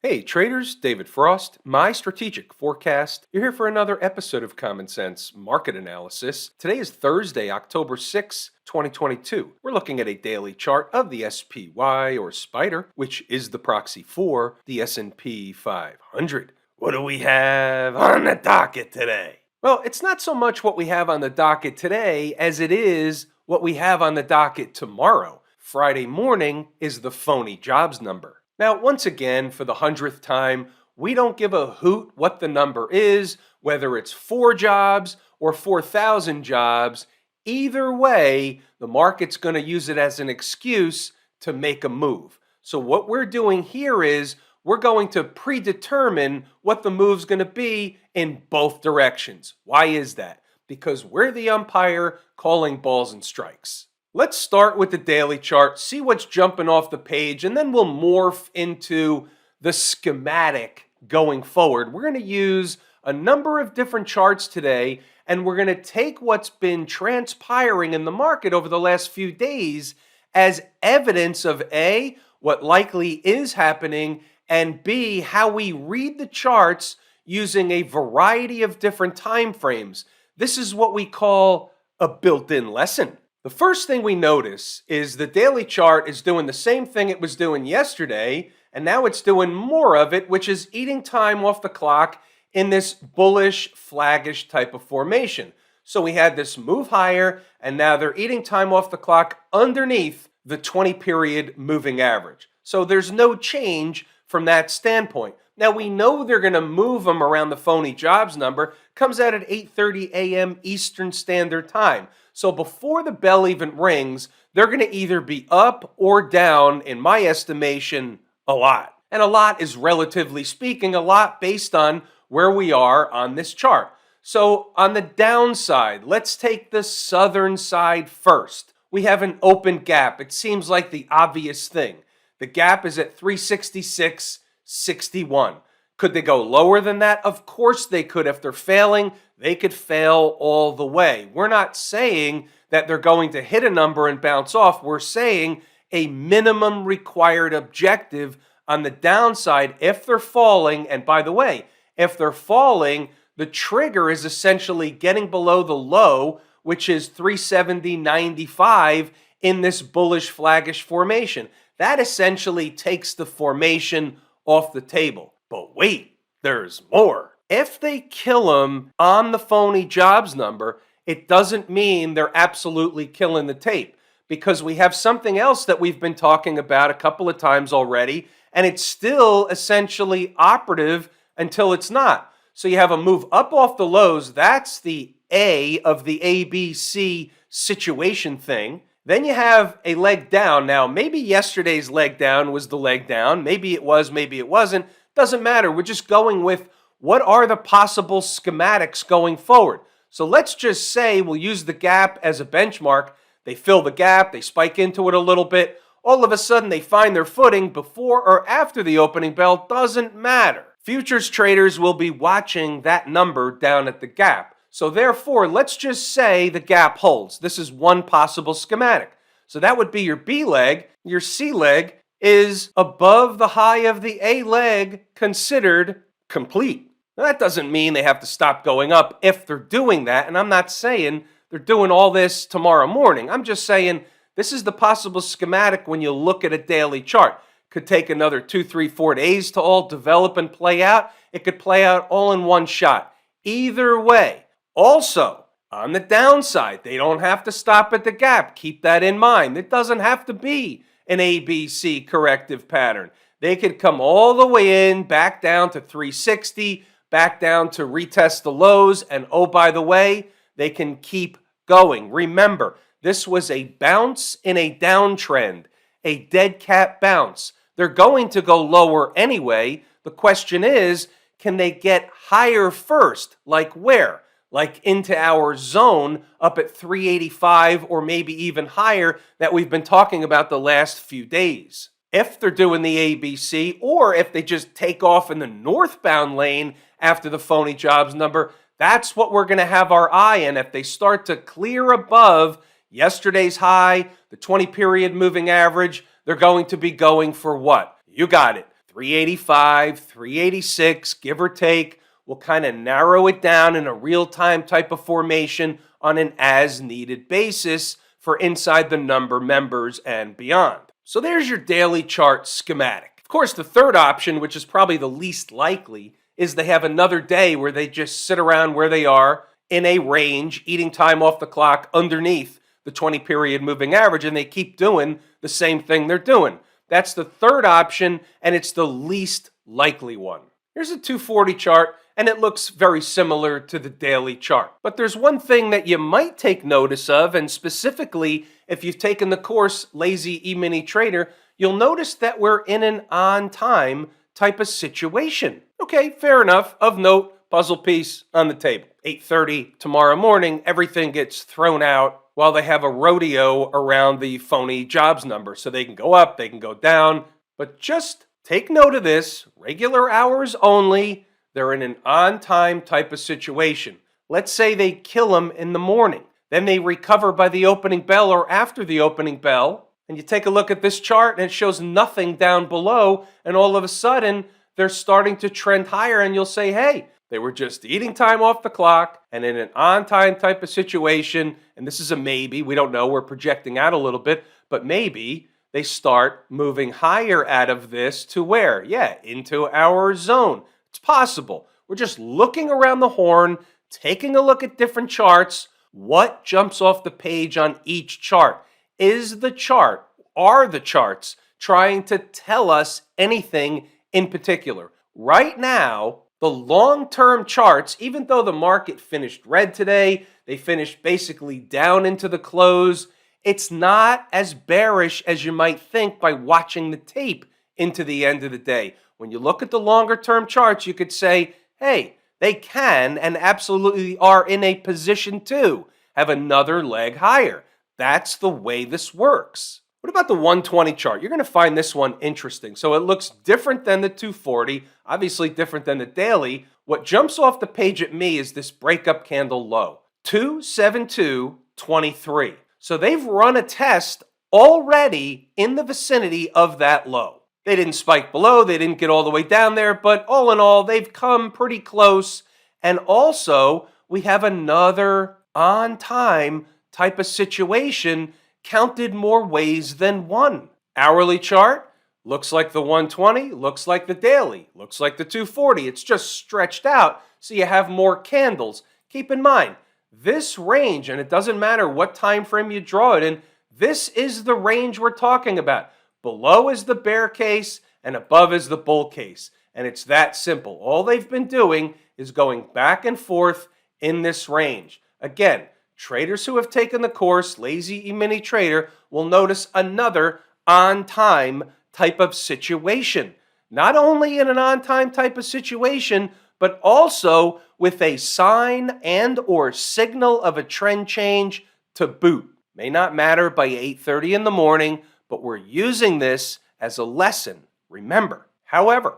Hey traders, David Frost, my strategic forecast. You're here for another episode of Common Sense Market Analysis. Today is Thursday, October 6, 2022. We're looking at a daily chart of the SPY or Spider, which is the proxy for the S&P 500. What do we have on the docket today? Well, it's not so much what we have on the docket today as it is what we have on the docket tomorrow. Friday morning is the Phony Jobs Number. Now, once again, for the 100th time, we don't give a hoot what the number is, whether it's 4 jobs or 4,000 jobs. Either way, the market's going to use it as an excuse to make a move. So what we're doing here is we're going to predetermine what the move's going to be in both directions. Why is that? Because we're the umpire calling balls and strikes. Let's start with the daily chart, see what's jumping off the page, and then we'll morph into the schematic going forward. We're going to use a number of different charts today, and we're going to take what's been transpiring in the market over the last few days as evidence of A, what likely is happening, and B, how we read the charts using a variety of different time frames. This is what we call a built-in lesson. The first thing we notice is the daily chart is doing the same thing it was doing yesterday, and now it's doing more of it, which is eating time off the clock in this bullish, flaggish type of formation. So we had this move higher, and now they're eating time off the clock underneath the 20-period moving average. So there's no change from that standpoint. Now we know they're going to move them around the Phony Jobs Number. Comes out at 8:30 a.m. Eastern Standard Time. So before the bell even rings, they're going to either be up or down, in my estimation, a lot. And a lot is, relatively speaking, a lot based on where we are on this chart. So on the downside, let's take the southern side first. We have an open gap. It seems like the obvious thing. The gap is at 366.61. Could they go lower than that? Of course they could. If they're failing, they could fail all the way. We're not saying that they're going to hit a number and bounce off. We're saying a minimum required objective on the downside if they're falling. And by the way, if they're falling, the trigger is essentially getting below the low, which is 370.95 in this bullish flaggish formation. That essentially takes the formation off the table. But wait, there's more. If they kill them on the Phony Jobs Number, it doesn't mean they're absolutely killing the tape, because we have something else that we've been talking about a couple of times already, and it's still essentially operative until it's not. So you have a move up off the lows. That's the A of the ABC situation thing. Then you have a leg down. Now, maybe yesterday's leg down was the leg down. Maybe it was, maybe it wasn't. Doesn't matter. We're just going with what are the possible schematics going forward. So let's just say we'll use the gap as a benchmark. They fill the gap. They spike into it a little bit. All of a sudden, they find their footing before or after the opening bell. Doesn't matter. Futures traders will be watching that number down at the gap. So therefore, let's just say the gap holds. This is one possible schematic. So that would be your B leg. Your C leg is above the high of the A leg, considered complete. Now, that doesn't mean they have to stop going up if they're doing that. And I'm not saying they're doing all this tomorrow morning. I'm just saying this is the possible schematic when you look at a daily chart. Could take another 2, 3, 4 days to all develop and play out. It could play out all in one shot. Either way. Also, on the downside, they don't have to stop at the gap. Keep that in mind. It doesn't have to be an ABC corrective pattern. They could come all the way in, back down to 360, back down to retest the lows, and oh, by the way, they can keep going. Remember, this was a bounce in a downtrend, a dead cat bounce. They're going to go lower anyway. The question is, can they get higher first? Like where? Like into our zone up at 385 or maybe even higher that we've been talking about the last few days. If they're doing the ABC, or if they just take off in the northbound lane after the Phony Jobs Number, that's what we're going to have our eye on. If they start to clear above yesterday's high, the 20-period moving average, they're going to be going for what? You got it. 385, 386, give or take. We'll kind of narrow it down in a real-time type of formation on an as-needed basis for inside the number members and beyond. So there's your daily chart schematic. Of course, the third option, which is probably the least likely, is they have another day where they just sit around where they are in a range, eating time off the clock underneath the 20-period moving average, and they keep doing the same thing they're doing. That's the third option, and it's the least likely one. Here's a 240 chart, and it looks very similar to the daily chart. But there's one thing that you might take notice of, and specifically, if you've taken the course Lazy E-mini Trader, you'll notice that we're in an on-time type of situation. Okay, fair enough. Of note, puzzle piece on the table. 8:30 tomorrow morning, everything gets thrown out while they have a rodeo around the phony jobs number. So they can go up, they can go down. But just take note of this. Regular hours only. They're in an on-time type of situation. Let's say they kill them in the morning. Then they recover by the opening bell or after the opening bell. And you take a look at this chart and it shows nothing down below. And all of a sudden, they're starting to trend higher. And you'll say, hey, they were just eating time off the clock and in an on-time type of situation. And this is a maybe. We don't know. We're projecting out a little bit. But maybe they start moving higher out of this to where? Yeah, into our zone. It's possible. We're just looking around the horn, taking a look at different charts. What jumps off the page on each chart? Are the charts trying to tell us anything in particular? Right now, the long-term charts, even though the market finished red today, they finished basically down into the close, it's not as bearish as you might think by watching the tape into the end of the day. When you look at the longer-term charts, you could say, hey, they can and absolutely are in a position to have another leg higher. That's the way this works. What about the 120 chart? You're going to find this one interesting. So it looks different than the 240, obviously different than the daily. What jumps off the page at me is this breakup candle low, 272.23. So they've run a test already in the vicinity of that low. They didn't spike below, they didn't get all the way down there, but all in all, they've come pretty close. And also, we have another on-time type of situation counted more ways than one. Hourly chart looks like the 120, looks like the daily, looks like the 240. It's just stretched out so you have more candles. Keep in mind, this range, and it doesn't matter what time frame you draw it in, this is the range we're talking about. Below is the bear case and above is the bull case. And it's that simple. All they've been doing is going back and forth in this range. Again, traders who have taken the course, Lazy E-mini Trader, will notice another on-time type of situation. Not only in an on-time type of situation, but also with a sign and or signal of a trend change to boot. May not matter by 8:30 in the morning, but we're using this as a lesson. Remember, however,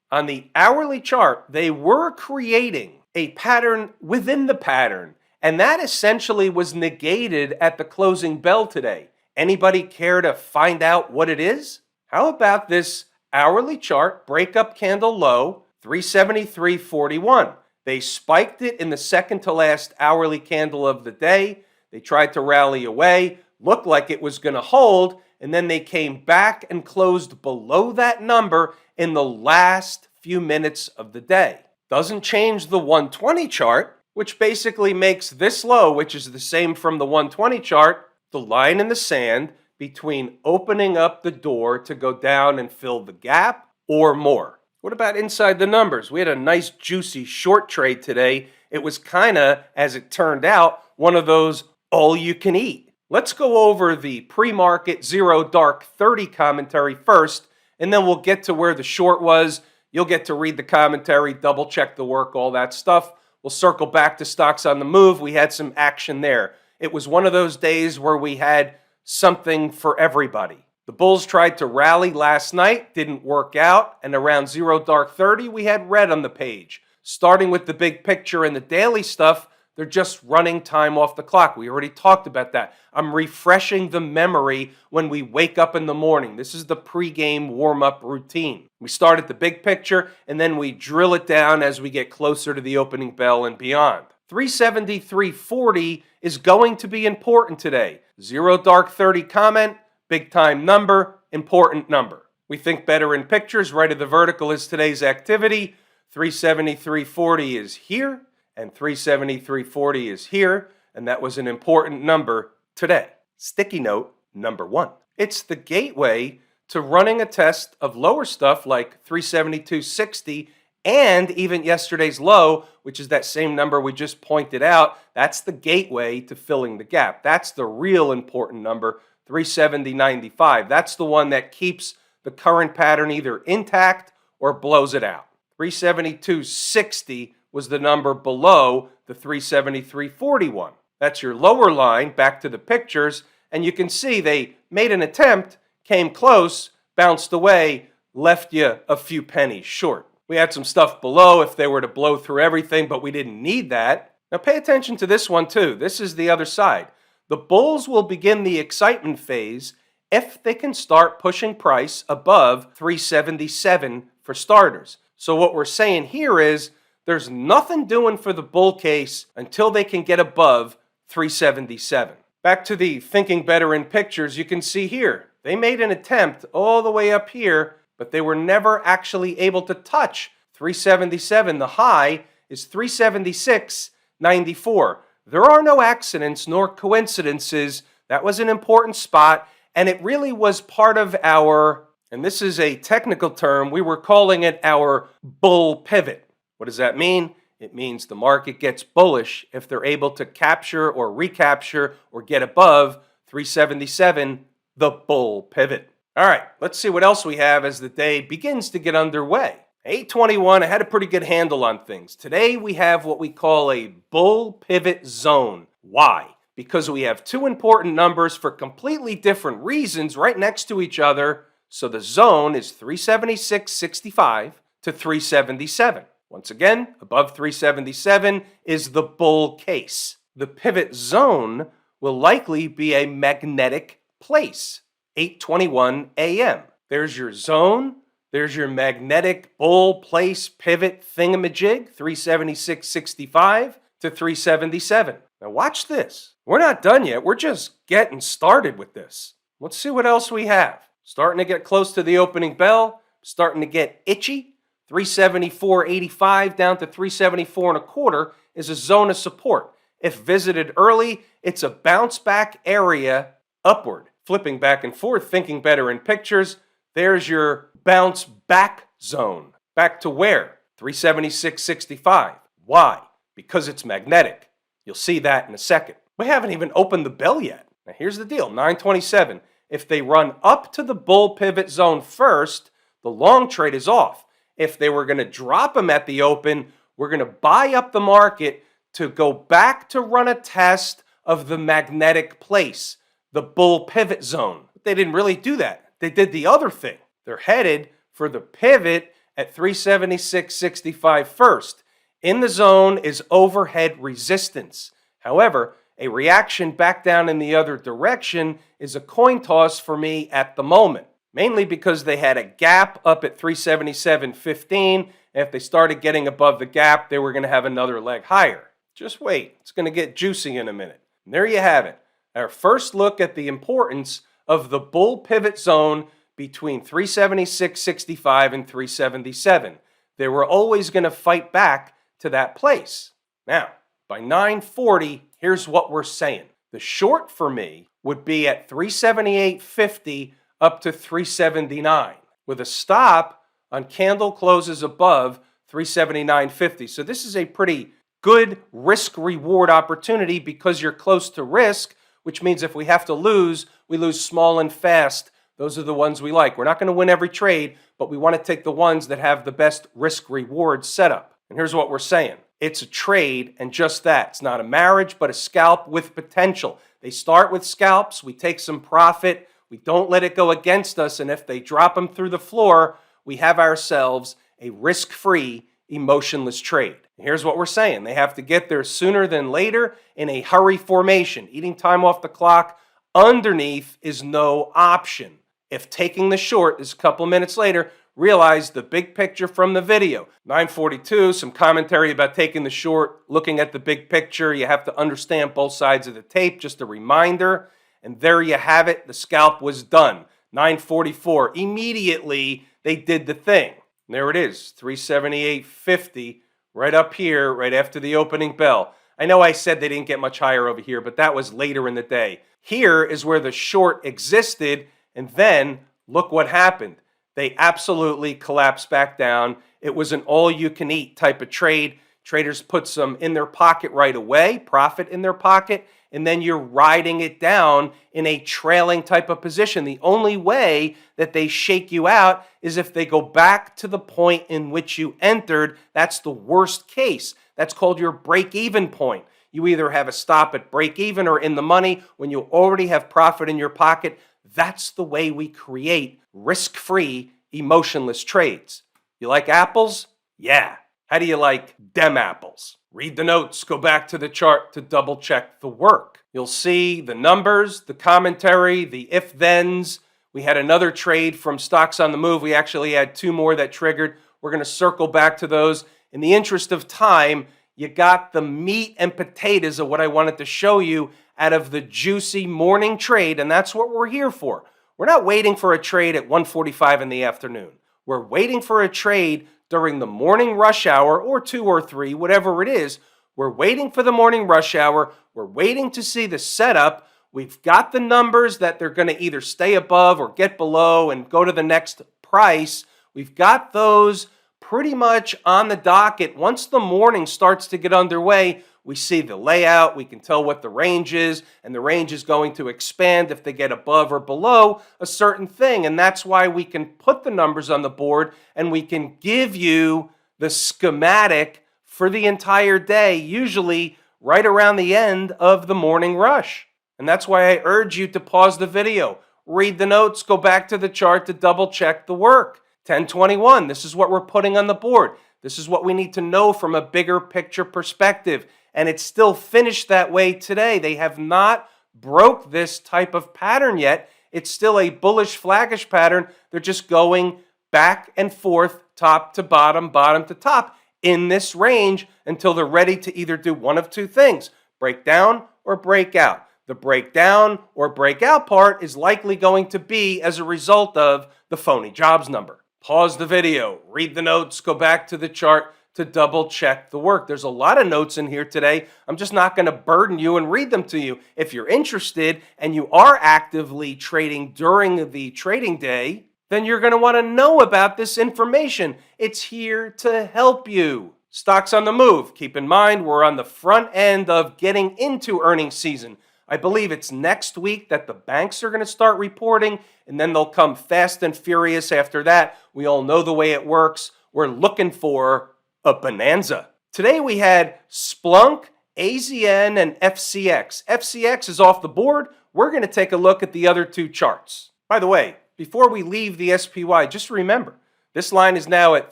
on the hourly chart, they were creating a pattern within the pattern. And that essentially was negated at the closing bell today. Anybody care to find out what it is? How about this hourly chart, breakup candle low, 373.41. They spiked it in the second to last hourly candle of the day. They tried to rally away, looked like it was going to hold, and then they came back and closed below that number in the last few minutes of the day. Doesn't change the 120 chart, which basically makes this low, which is the same from the 120 chart, the line in the sand between opening up the door to go down and fill the gap or more. What about inside the numbers? We had a nice juicy short trade today. It was kind of, as it turned out, one of those all you can eat. Let's go over the pre-market 0 dark 30 commentary first, and then we'll get to where the short was. You'll get to read the commentary, double check the work, all that stuff. We'll circle back to stocks on the move. We had some action there. It was one of those days where we had something for everybody. The bulls tried to rally last night, didn't work out, and around 0 dark 30, we had red on the page. Starting with the big picture and the daily stuff, They're just running time off the clock. We already talked about that. I'm refreshing the memory when we wake up in the morning. This is the pregame warm-up routine. We start at the big picture, and then we drill it down as we get closer to the opening bell and beyond. 373.40 is going to be important today. Zero dark 30 comment, big time number, important number. We think better in pictures. Right of the vertical is today's activity. 373.40 is here, and 373.40 is here, and that was an important number today. Sticky note number 1. It's the gateway to running a test of lower stuff like 372.60 and even yesterday's low, which is that same number we just pointed out. That's the gateway to filling the gap. That's the real important number, 370.95. That's the one that keeps the current pattern either intact or blows it out. 372.60 was the number below the 373.41. That's your lower line, back to the pictures, and you can see they made an attempt, came close, bounced away, left you a few pennies short. We had some stuff below if they were to blow through everything, but we didn't need that. Now pay attention to this one too. This is the other side. The bulls will begin the excitement phase if they can start pushing price above 377 for starters. So what we're saying here is there's nothing doing for the bull case until they can get above 377. Back to the thinking better in pictures, you can see here, they made an attempt all the way up here, but they were never actually able to touch 377. The high is 376.94. There are no accidents nor coincidences. That was an important spot, and it really was part of our, and this is a technical term, we were calling it our bull pivot. What does that mean? It means the market gets bullish if they're able to capture or recapture or get above 377, the bull pivot. All right, let's see what else we have as the day begins to get underway. 8:21, I had a pretty good handle on things. Today we have what we call a bull pivot zone. Why? Because we have two important numbers for completely different reasons right next to each other. So the zone is 376.65 to 377. Once again, above 377 is the bull case. The pivot zone will likely be a magnetic place. 8:21 a.m. There's your zone. There's your magnetic bull place pivot thingamajig, 376.65 to 377. Now watch this. We're not done yet. We're just getting started with this. Let's see what else we have. Starting to get close to the opening bell. Starting to get itchy. 374.85 down to 374.25 is a zone of support. If visited early, it's a bounce back area upward. Flipping back and forth, thinking better in pictures, there's your bounce back zone. Back to where? 376.65. Why? Because it's magnetic. You'll see that in a second. We haven't even opened the bell yet. Now here's the deal, 9:27. If they run up to the bull pivot zone first, the long trade is off. If they were going to drop them at the open, we're going to buy up the market to go back to run a test of the magnetic place, the bull pivot zone. But they didn't really do that. They did the other thing. They're headed for the pivot at 376.65 first. In the zone is overhead resistance. However, a reaction back down in the other direction is a coin toss for me at the moment. Mainly because they had a gap up at 377.15. And if they started getting above the gap, they were going to have another leg higher. Just wait. It's going to get juicy in a minute. And there you have it. Our first look at the importance of the bull pivot zone between 376.65 and 377. They were always going to fight back to that place. Now, by 9:40, here's what we're saying. The short for me would be at 378.50 up to 379, with a stop on candle closes above 379.50. So this is a pretty good risk-reward opportunity because you're close to risk, which means if we have to lose, we lose small and fast. Those are the ones we like. We're not going to win every trade, but we want to take the ones that have the best risk-reward setup. And here's what we're saying. It's a trade, and just that. It's not a marriage, but a scalp with potential. They start with scalps. We take some profit. We don't let it go against us, and if they drop them through the floor, we have ourselves a risk-free, emotionless trade. Here's what we're saying. They have to get there sooner than later in a hurry formation. Eating time off the clock underneath is no option. If taking the short is a couple minutes later, realize the big picture from the video. 942, some commentary about taking the short, looking at the big picture. You have to understand both sides of the tape, just a reminder. And there you have it. The scalp was done. 944, immediately they did the thing. And there it is, 378.50. Right up here, right after the opening bell. I know I said they didn't get much higher over here, but that was later in the day. Here is where the short existed, and then look what happened. They absolutely collapsed back down. It was an all-you-can-eat type of trade. Traders put some in their pocket right away, profit in their pocket, and then you're riding it down in a trailing type of position. The only way that they shake you out is if they go back to the point in which you entered. That's the worst case. That's called your break-even point. You either have a stop at break-even or in the money when you already have profit in your pocket. That's the way we create risk-free, emotionless trades. You like apples? Yeah. How do you like dem apples? Read the notes, go back to the chart to double check the work. You'll see the numbers, the commentary, the if-thens. We had another trade from Stocks on the Move. We actually had two more that triggered. We're going to circle back to those. In the interest of time, you got the meat and potatoes of what I wanted to show you out of the juicy morning trade, and that's what we're here for. We're not waiting for a trade at 1:45 in the afternoon. We're waiting for a trade during the morning rush hour, or 2 or 3, whatever it is. We're waiting for the morning rush hour. We're waiting to see the setup. We've got the numbers that they're going to either stay above or get below and go to the next price. We've got those pretty much on the docket. Once the morning starts to get underway, we see the layout, we can tell what the range is, and the range is going to expand if they get above or below a certain thing. And that's why we can put the numbers on the board and we can give you the schematic for the entire day, usually right around the end of the morning rush. And that's why I urge you to pause the video, read the notes, go back to the chart to double check the work. 1021, this is what we're putting on the board. This is what we need to know from a bigger picture perspective. And it's still finished that way today. They have not broke this type of pattern yet. It's still a bullish flaggish pattern. They're just going back and forth, top to bottom, bottom to top in this range until they're ready to either do one of two things, break down or break out. The breakdown or breakout part is likely going to be as a result of the phony jobs number. Pause the video, read the notes, go back to the chart to double check the work. There's a lot of notes in here today. I'm just not going to burden you and read them to you. If you're interested and you are actively trading during the trading day, then you're going to want to know about this information. It's here to help you. Stocks on the Move. Keep in mind, we're on the front end of getting into earnings season. I believe it's next week that the banks are going to start reporting, and then they'll come fast and furious after that. We all know the way it works. We're looking for a bonanza. Today we had Splunk, AZN, and FCX. FCX is off the board. We're going to take a look at the other two charts. By the way, before we leave the SPY, just remember, this line is now at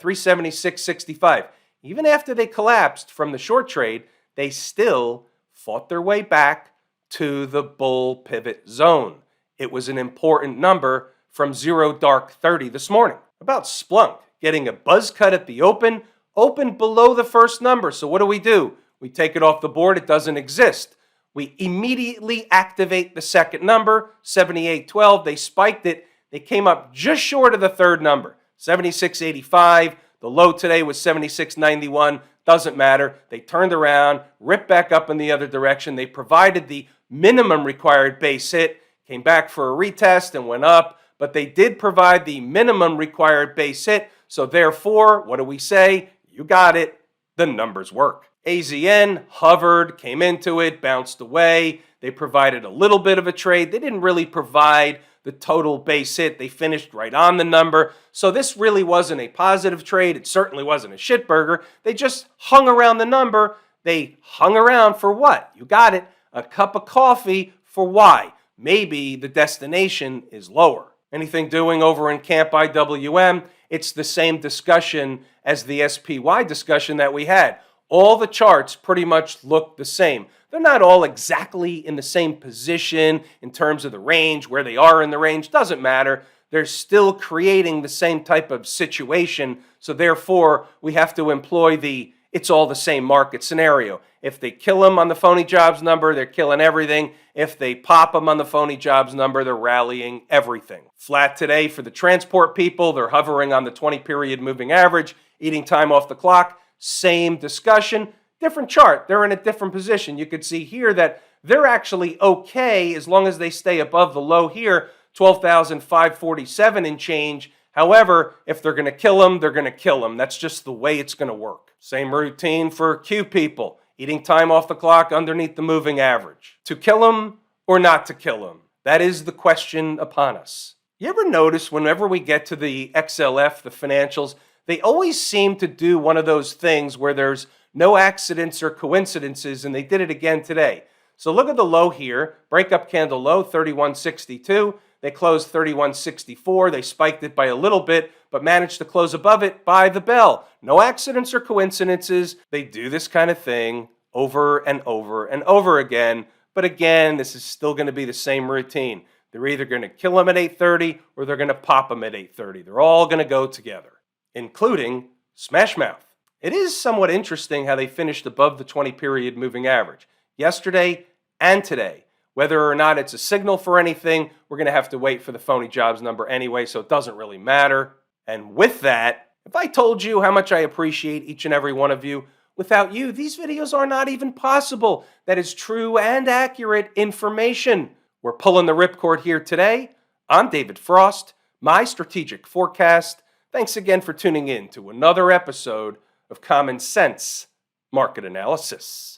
376.65. Even after they collapsed from the short trade, they still fought their way back to the bull pivot zone. It was an important number from 0 dark 30 this morning. About Splunk getting a buzz cut at the open below the first number. So what do? We take it off the board. It doesn't exist. We immediately activate the second number, 78.12. They spiked it. They came up just short of the third number, 76.85. The low today was 76.91. Doesn't matter. They turned around, ripped back up in the other direction. They provided the minimum required base hit, came back for a retest and went up, but they did provide the minimum required base hit. So therefore, what do we say? You got it. The numbers work. AZN hovered, came into it, bounced away. They provided a little bit of a trade. They didn't really provide the total base hit. They finished right on the number. So this really wasn't a positive trade. It certainly wasn't a shitburger. They just hung around the number. They hung around for what? You got it. A cup of coffee for why? Maybe the destination is lower. Anything doing over in Camp IWM? It's the same discussion as the SPY discussion that we had. all the charts pretty much look the same. They're not all exactly in the same position in terms of the range, where they are in the range, doesn't matter. They're still creating the same type of situation. So therefore, we have to employ the it's all the same market scenario. If they kill them on the phony jobs number, they're killing everything. If they pop them on the phony jobs number, they're rallying everything. Flat today for the transport people, they're hovering on the 20-period moving average, eating time off the clock. Same discussion, different chart. They're in a different position. You could see here that they're actually okay as long as they stay above the low here, 12,547 and change. However, if they're going to kill them, they're going to kill them. That's just the way it's going to work. Same routine for Q people, eating time off the clock underneath the moving average. To kill them or not to kill them? That is the question upon us. You ever notice whenever we get to the XLF, the financials, they always seem to do one of those things where there's no accidents or coincidences, and they did it again today. So look at the low here, breakup candle low, 31.62. They closed 31.64. They spiked it by a little bit, but managed to close above it by the bell. No accidents or coincidences. They do this kind of thing over and over and over again. But again, this is still going to be the same routine. They're either going to kill them at 8:30 or they're going to pop them at 8:30. They're all going to go together, including smash mouth. It is somewhat interesting how they finished above the 20-period moving average yesterday and today. Whether or not it's a signal for anything, we're going to have to wait for the phony jobs number anyway, so it doesn't really matter. And with that, if I told you how much I appreciate each and every one of you, without you, these videos are not even possible. That is true and accurate information. We're pulling the ripcord here today. I'm David Frost, my strategic forecast. Thanks again for tuning in to another episode of Common Sense Market Analysis.